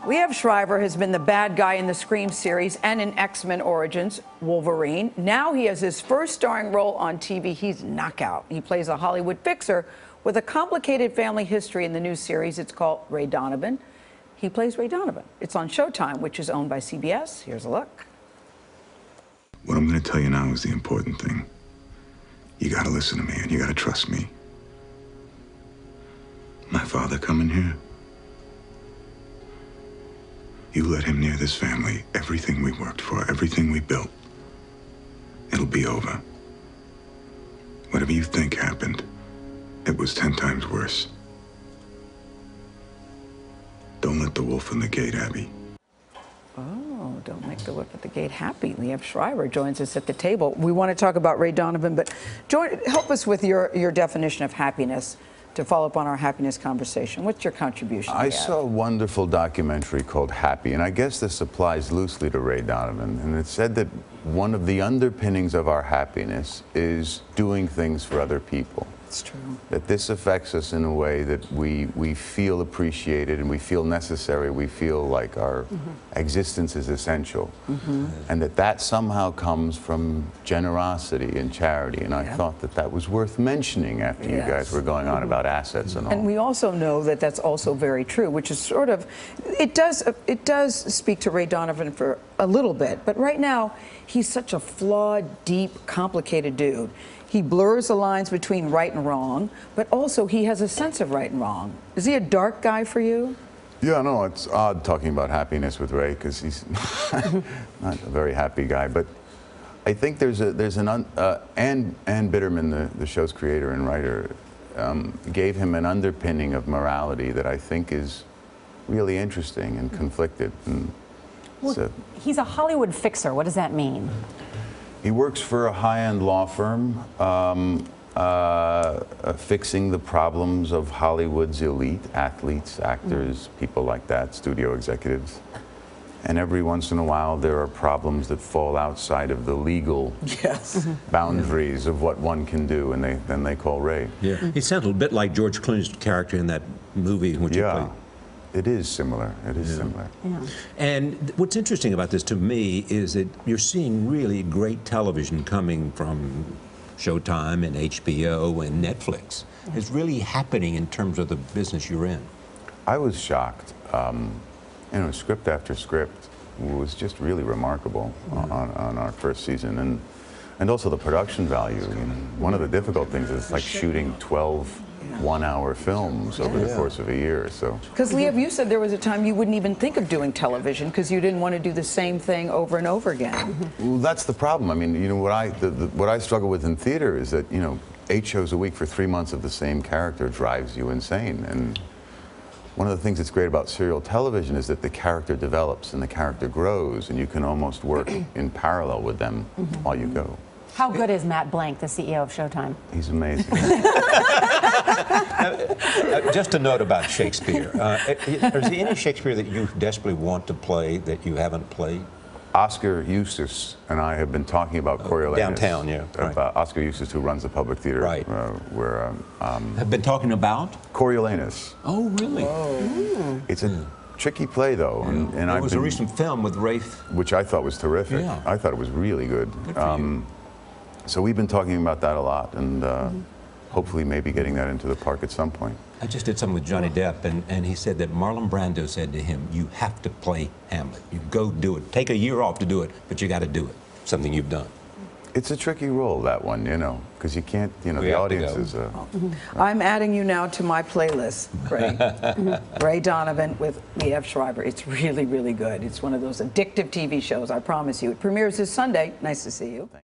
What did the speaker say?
Liev Schreiber has been the bad guy in the Scream series and in X-Men Origins, Wolverine. Now he has his first starring role on TV. He's Knockout. He plays a Hollywood fixer with a complicated family history in the new series. It's called Ray Donovan. He plays Ray Donovan. It's on Showtime, which is owned by CBS. Here's a look. What I'm going to tell you now is the important thing. You got to listen to me, and you got to trust me. My father coming here, you let him near this family, everything we worked for, everything we built, it'll be over. Whatever you think happened, it was 10 times worse. Don't let the wolf in the gate, Abby. Oh, don't make the wolf at the gate happy. Liev Schreiber joins us at the table. We want to talk about Ray Donovan, but help us with your definition of happiness to follow up on our happiness conversation. What's your contribution? I saw a wonderful documentary called Happy, and I guess this applies loosely to Ray Donovan. And it said that one of the underpinnings of our happiness is doing things for other people. It's true. That this affects us in a way that we feel appreciated and we feel necessary. We feel like our existence is essential. And that somehow comes from generosity and charity. And I thought that was worth mentioning after you guys were going on about assets and all. And we also know that that's also very true, which is sort of, it does speak to Ray Donovan for a little bit. But right now, he's such a flawed, deep, complicated dude. He blurs the lines between right and wrong, but also he has a sense of right and wrong. Is he a dark guy for you? Yeah, no, it's odd talking about happiness with Ray because he's not a very happy guy. But I think there's Ann Bitterman, the show's creator and writer, gave him an underpinning of morality that I think is really interesting and conflicted. And well, he's a Hollywood fixer. What does that mean? He works for a high-end law firm, fixing the problems of Hollywood's elite, athletes, actors, people like that, studio executives. And every once in a while, there are problems that fall outside of the legal boundaries of what one can do, and then they call Ray. Yeah, he sounds a little bit like George Clooney's character in that movie in which he played. It is similar. It is similar. Yeah. And what's interesting about this to me is that you're seeing really great television coming from Showtime and HBO and Netflix. It's really happening in terms of the business you're in. I was shocked. You know, script after script was just really remarkable on our first season, and also the production value. You know, one of the difficult things is like shooting 12 one-hour films over the course of a year. So, because Liev, you said there was a time you wouldn't even think of doing television because you didn't want to do the same thing over and over again. Well, that's the problem. I mean, you know, what I struggle with in theater is that, you know, 8 shows a week for 3 months of the same character drives you insane. And one of the things that's great about serial television is that the character develops and the character grows, and you can almost work in parallel with them while you go. How good is Matt Blank, the CEO of Showtime? He's amazing. Just a note about Shakespeare. Is there any Shakespeare that you desperately want to play that you haven't played? Oscar Eustace and I have been talking about Coriolanus. Downtown, yeah. About Oscar Eustace, who runs the public theater. Right. Have been talking about? Coriolanus. Oh, really? Oh. It's a tricky play, though. And there was a recent film with Rafe. Which I thought was terrific. Yeah. I thought it was really good. So we've been talking about that a lot, and hopefully maybe getting that into the park at some point. I just did something with Johnny Depp, and he said that Marlon Brando said to him, you have to play Hamlet. You go do it. Take a year off to do it, but you got to do it. Something you've done. It's a tricky role, that one, you know, because you can't, you know, the audience is... I'm adding you now to my playlist, Ray. Ray Donovan with Liev Schreiber. It's really, really good. It's one of those addictive TV shows, I promise you. It premieres this Sunday. Nice to see you.